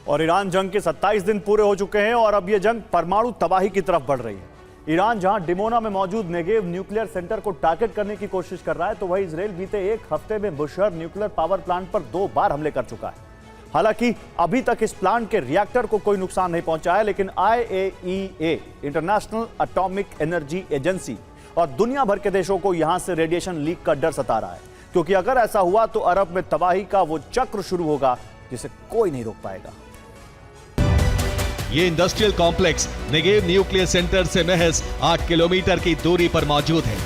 और ईरान जंग के 27 दिन पूरे हो चुके हैं और अब यह जंग परमाणु तबाही की तरफ बढ़ रही है। ईरान जहां डिमोना में मौजूद नेगेव न्यूक्लियर सेंटर को टारगेट करने की कोशिश कर रहा है, तो वहीं इजराइल बीते एक हफ्ते में बुशहर न्यूक्लियर पावर प्लांट पर 2 बार हमले कर चुका है। हालांकि अभी तक इस प्लांट के रिएक्टर को कोई नुकसान नहीं पहुंचा है, लेकिन IAEA international atomic energy agency और दुनिया भर के देशों को यहां से रेडिएशन लीक का डर सता रहा है, क्योंकि अगर ऐसा हुआ तो अरब में तबाही का वो चक्र शुरू होगा जिसे कोई नहीं रोक पाएगा। ये industrial complex Negev nuclear centre से महज 8 किलोमीटर की दूरी पर मौजूद है।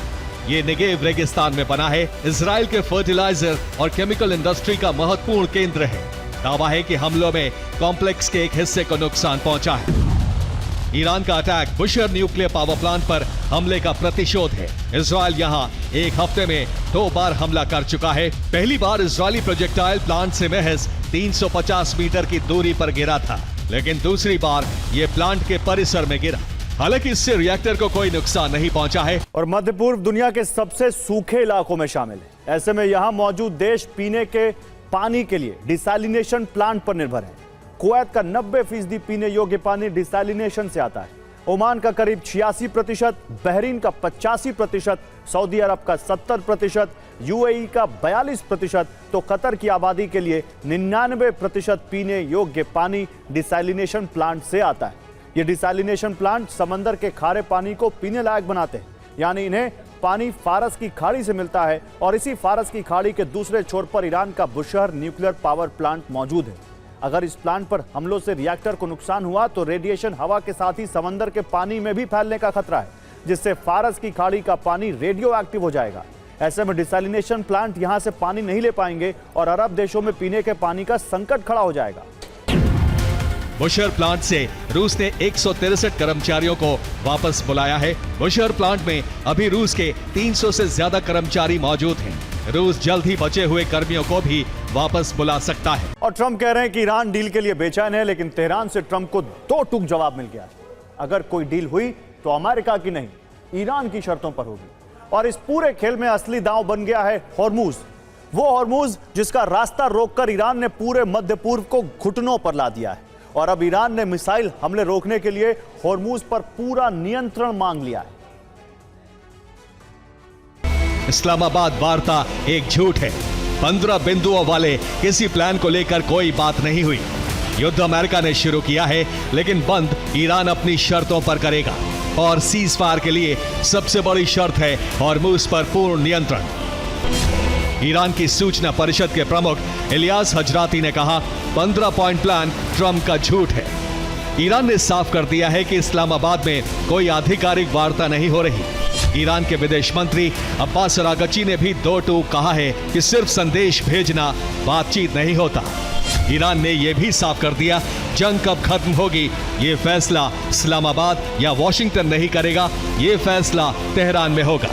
ये नेगेव रेगिस्तान में बना है। इजराइल के फर्टिलाइजर और केमिकल इंडस्ट्री का महत्वपूर्ण केंद्र है। दावा है कि हमलों में कॉम्प्लेक्स के एक हिस्से को नुकसान पहुंचा है। ईरान का attack Bushehr nuclear power plant पर हमले का प्रतिशोध है। इजराइल यहां एक हफ्ते में 2 बार हमला कर चुका है। पहली बार इजरायली प्रोजेक्टाइल प्लांट से महज 350 मीटर की दूरी पर गिरा था, लेकिन दूसरी बार यह प्लांट के परिसर में गिरा। हालांकि इससे रिएक्टर को कोई नुकसान नहीं पहुंचा है। और मध्य पूर्व दुनिया के सबसे सूखे इलाकों में शामिल है। ऐसे में यहां मौजूद देश पीने के पानी के लिए डिसैलिनेशन प्लांट पर निर्भर है। कुवैत का 90% पीने योग्य पानी डिसैलिनेशन से आता है। ओमान का करीब 86%, बहरीन का 85%, सऊदी अरब का 70%, UAE का 42%, तो कतर की आबादी के लिए 99% पीने योग्य पानी डिसैलिनेशन प्लांट से आता है। ये डिसैलिनेशन प्लांट समंदर के खारे पानी को पीने लायक बनाते हैं, यानी इन्हें पानी फारस की खाड़ी से मिलता है और इसी फारस की खाड़ी के दूसरे छोर पर ईरान का बुशहर न्यूक्लियर पावर प्लांट मौजूद है। अगर इस प्लांट पर हमलों से रिएक्टर को नुकसान हुआ तो रेडिएशन हवा के साथ ही समंदर के पानी में भी फैलने का खतरा है, जिससे फारस की खाड़ी का पानी रेडियो एक्टिव हो जाएगा। ऐसे में डिसैलिनेशन प्लांट यहां से पानी नहीं ले पाएंगे और अरब देशों में पीने के पानी का संकट खड़ा हो जाएगा। बुशहर प्लांट से रूस ने 163 कर्मचारियों को वापस बुलाया है। बुशहर प्लांट में अभी रूस के 300 से ज्यादा कर्मचारी मौजूद हैं। रूस जल्द ही बचे हुए कर्मियों को भी वापस बुला सकता है। और ट्रंप कह रहे हैं कि ईरान डील के लिए बेचैन है, लेकिन तेहरान से ट्रंप को 2 टूक जवाब मिल गया। अगर कोई डील हुई तो अमेरिका की नहीं, ईरान की शर्तों पर होगी। और इस पूरे खेल में असली दांव बन गया है हॉर्मुज, वो हॉर्मुज जिसका रास्ता रोककर ईरान ने पूरे मध्य पूर्व को घुटनों पर ला दिया है। और अब ईरान ने मिसाइल हमले रोकने के लिए हॉर्मुज पर पूरा नियंत्रण मांग लिया है। इस्लामाबाद वार्ता एक झूठ है। 15 बिंदुओं वाले किसी प्लान को लेकर कोई बात नहीं हुई। युद्ध अमेरिका ने शुरू किया है, लेकिन बंद ईरान अपनी शर्तों पर करेगा। और सीज फायर के लिए सबसे बड़ी शर्त है हॉर्मुज पर पूर्ण नियंत्रण। ईरान की सूचना परिषद के प्रमुख इलियास हजराती ने कहा, 15 पॉइंट प्लान ट्रंप का झूठ है। ईरान ने साफ कर दिया है कि इस्लामाबाद में कोई आधिकारिक वार्ता नहीं हो रही। ईरान के विदेश मंत्री अब्बास अरागची ने भी 2 टूक कहा है कि सिर्फ संदेश भेजना बातचीत नहीं होता। ईरान ने यह भी साफ कर दिया, जंग कब खत्म होगी ये फैसला इस्लामाबाद या वॉशिंगटन नहीं करेगा, ये फैसला तेहरान में होगा।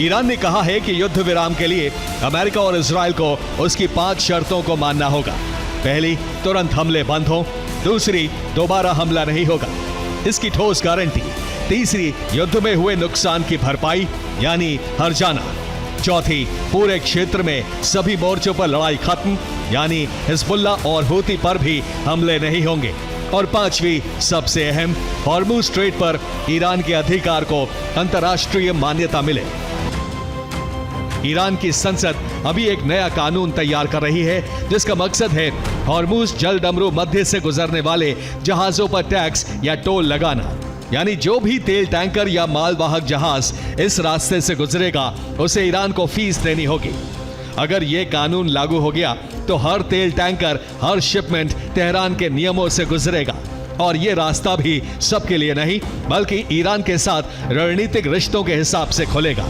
ईरान ने कहा है कि युद्ध विराम के लिए अमेरिका और इजराइल को उसकी 5 शर्तों को मानना होगा। पहली, तुरंत हमले बंद हो। दूसरी, दोबारा हमला नहीं होगा, इसकी ठोस गारंटी। तीसरी, युद्ध में हुए नुकसान की भरपाई यानी हर्जाना। चौथी, पूरे क्षेत्र में सभी मोर्चों पर लड़ाई खत्म यानी हिजबुल्ला और हूती पर भी हमले नहीं होंगे। और 5वीं, सबसे अहम, हॉर्मुज स्ट्रेट पर ईरान के अधिकार को अंतर्राष्ट्रीय मान्यता मिले। ईरान की संसद अभी एक नया कानून तैयार कर रही है, जिसका मकसद है हॉर्मुज जल डमरू मध्य से गुजरने वाले जहाजों पर टैक्स या टोल लगाना। यानी जो भी तेल टैंकर या मालवाहक जहाज इस रास्ते से गुजरेगा उसे ईरान को फीस देनी होगी। अगर यह कानून लागू हो गया तो हर तेल टैंकर, हर शिपमेंट तेहरान के नियमों से गुजरेगा। और यह रास्ता भी सबके लिए नहीं, बल्कि ईरान के साथ रणनीतिक रिश्तों के हिसाब से खुलेगा।